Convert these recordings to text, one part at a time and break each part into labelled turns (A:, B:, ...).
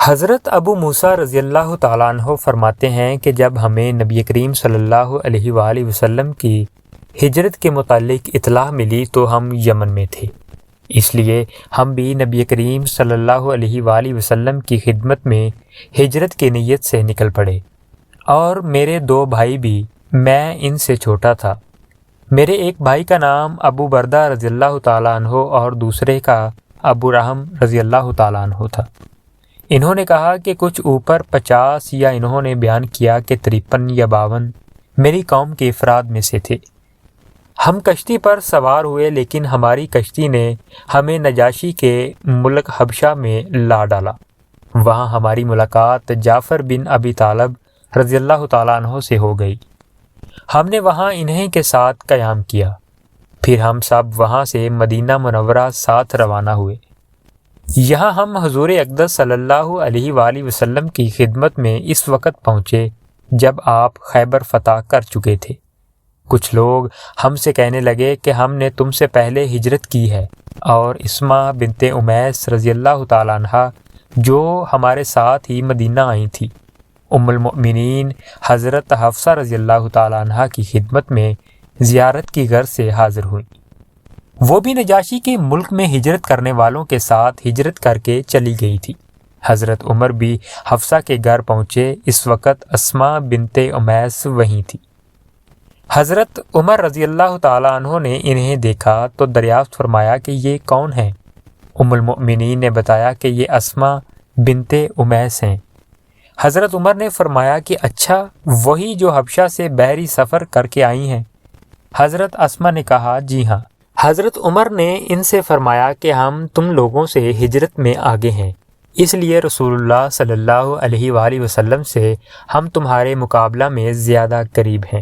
A: حضرت ابو موسیٰ رضی اللہ تعالیٰ عنہ فرماتے ہیں کہ جب ہمیں نبی کریم صلی اللہ علیہ وآلہ وسلم کی ہجرت کے متعلق اطلاع ملی تو ہم یمن میں تھے، اس لیے ہم بھی نبی کریم صلی اللہ علیہ وآلہ وسلم کی خدمت میں ہجرت کی نیت سے نکل پڑے، اور میرے 2 بھائی بھی، میں ان سے چھوٹا تھا۔ میرے ایک بھائی کا نام ابو بردہ رضی اللہ تعالیٰ عنہ اور دوسرے کا ابو رحم رضی اللہ تعالیٰ عنہ تھا۔ انہوں نے کہا کہ کچھ اوپر 50 یا انہوں نے بیان کیا کہ 53 یا 52 میری قوم کے افراد میں سے تھے۔ ہم کشتی پر سوار ہوئے، لیکن ہماری کشتی نے ہمیں نجاشی کے ملک حبشہ میں لا ڈالا۔ وہاں ہماری ملاقات جعفر بن ابی طالب رضی اللہ تعالیٰ عنہ سے ہو گئی۔ ہم نے وہاں انہیں کے ساتھ قیام کیا، پھر ہم سب وہاں سے مدینہ منورہ ساتھ روانہ ہوئے۔ یہاں ہم حضور اقدس صلی اللہ علیہ وآلہ وسلم کی خدمت میں اس وقت پہنچے جب آپ خیبر فتح کر چکے تھے۔ کچھ لوگ ہم سے کہنے لگے کہ ہم نے تم سے پہلے ہجرت کی ہے، اور اسما بنت امیس رضی اللہ تعالیٰ عنہ جو ہمارے ساتھ ہی مدینہ آئی تھی، ام المؤمنین حضرت حفصہ رضی اللہ تعالیٰ عنہ کی خدمت میں زیارت کی غرض سے حاضر ہوئیں۔ وہ بھی نجاشی کے ملک میں ہجرت کرنے والوں کے ساتھ ہجرت کر کے چلی گئی تھی۔ حضرت عمر بھی حفصہ کے گھر پہنچے، اس وقت اسما بنت امیس وہیں تھی۔ حضرت عمر رضی اللہ تعالیٰ عنہ نے انہیں دیکھا تو دریافت فرمایا کہ یہ کون ہیں؟ ام المؤمنین نے بتایا کہ یہ اسما بنت امیس ہیں۔ حضرت عمر نے فرمایا کہ اچھا، وہی جو حبشہ سے بحری سفر کر کے آئی ہیں؟ حضرت اسما نے کہا جی ہاں۔ حضرت عمر نے ان سے فرمایا کہ ہم تم لوگوں سے ہجرت میں آگے ہیں، اس لیے رسول اللہ صلی اللہ علیہ وآلہ وسلم سے ہم تمہارے مقابلہ میں زیادہ قریب ہیں۔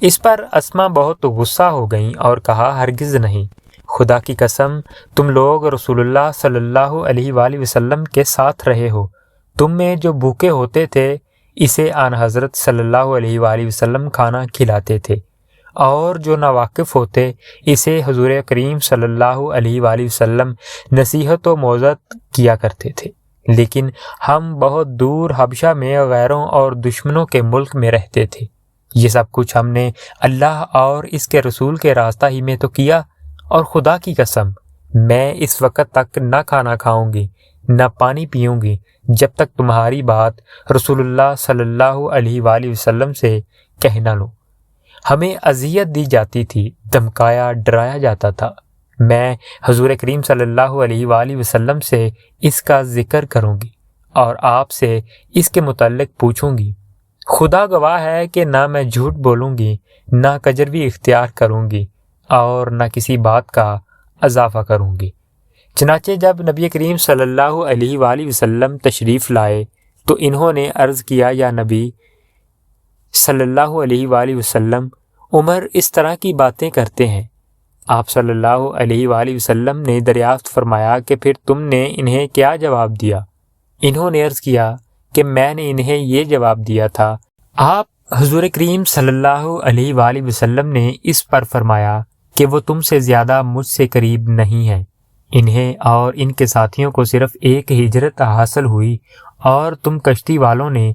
A: اس پر اسما بہت غصہ ہو گئیں اور کہا ہرگز نہیں، خدا کی قسم تم لوگ رسول اللہ صلی اللہ علیہ وآلہ وسلم کے ساتھ رہے ہو، تم میں جو بھوکے ہوتے تھے اسے آن حضرت صلی اللہ علیہ وآلہ وسلم کھانا کھلاتے تھے، اور جو ناواقف ہوتے اسے حضور کریم صلی اللہ علیہ وآلہ وسلم نصیحت و موعظت کیا کرتے تھے، لیکن ہم بہت دور حبشہ میں غیروں اور دشمنوں کے ملک میں رہتے تھے۔ یہ سب کچھ ہم نے اللہ اور اس کے رسول کے راستہ ہی میں تو کیا، اور خدا کی قسم میں اس وقت تک نہ کھانا کھاؤں گی نہ پانی پیوں گی جب تک تمہاری بات رسول اللہ صلی اللہ علیہ وآلہ وسلم سے کہہ نہ لوں۔ ہمیں اذیت دی جاتی تھی، دھمکایا ڈرایا جاتا تھا۔ میں حضور کریم صلی اللہ علیہ وآلہ وسلم سے اس کا ذکر کروں گی اور آپ سے اس کے متعلق پوچھوں گی۔ خدا گواہ ہے کہ نہ میں جھوٹ بولوں گی، نہ کجروی اختیار کروں گی، اور نہ کسی بات کا اضافہ کروں گی۔ چنانچہ جب نبی کریم صلی اللہ علیہ وآلہ وسلم تشریف لائے تو انہوں نے عرض کیا یا نبی صلی اللہ علیہ وآلہ وسلم، عمر اس طرح کی باتیں کرتے ہیں۔ آپ صلی اللہ علیہ وآلہ وسلم نے دریافت فرمایا کہ پھر تم نے انہیں کیا جواب دیا؟ انہوں نے عرض کیا کہ میں نے انہیں یہ جواب دیا تھا۔ آپ حضور کریم صلی اللہ علیہ وآلہ وسلم نے اس پر فرمایا کہ وہ تم سے زیادہ مجھ سے قریب نہیں ہیں، انہیں اور ان کے ساتھیوں کو صرف ایک ہجرت حاصل ہوئی اور تم کشتی والوں نے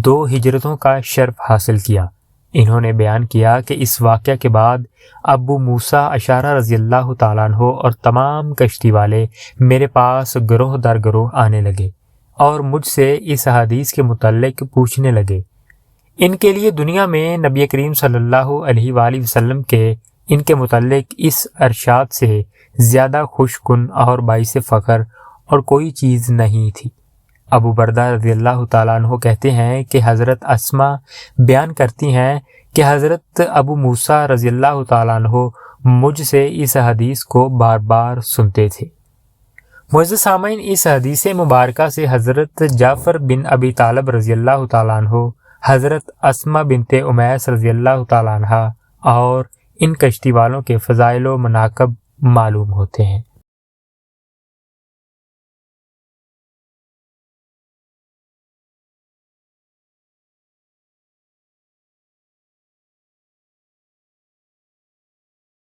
A: 2 ہجرتوں کا شرف حاصل کیا۔ انہوں نے بیان کیا کہ اس واقعہ کے بعد ابو موسیٰ اشعری رضی اللہ تعالیٰ عنہ اور تمام کشتی والے میرے پاس گروہ در گروہ آنے لگے اور مجھ سے اس حدیث کے متعلق پوچھنے لگے۔ ان کے لیے دنیا میں نبی کریم صلی اللہ علیہ وآلہ وسلم کے ان کے متعلق اس ارشاد سے زیادہ خوش کن اور باعث فخر اور کوئی چیز نہیں تھی۔ ابو بردہ رضی اللہ تعالیٰ عنہ کہتے ہیں کہ حضرت اسما بیان کرتی ہیں کہ حضرت ابو موسیٰ رضی اللہ تعالیٰ عنہ مجھ سے اس حدیث کو بار بار سنتے تھے۔ معزز سامعین، اس حدیث مبارکہ سے حضرت جعفر بن ابی طالب رضی اللہ تعالیٰ عنہ، حضرت اسما بنت امیس رضی اللہ تعالیٰ عنہ اور ان کشتی والوں کے فضائل و مناقب معلوم ہوتے ہیں۔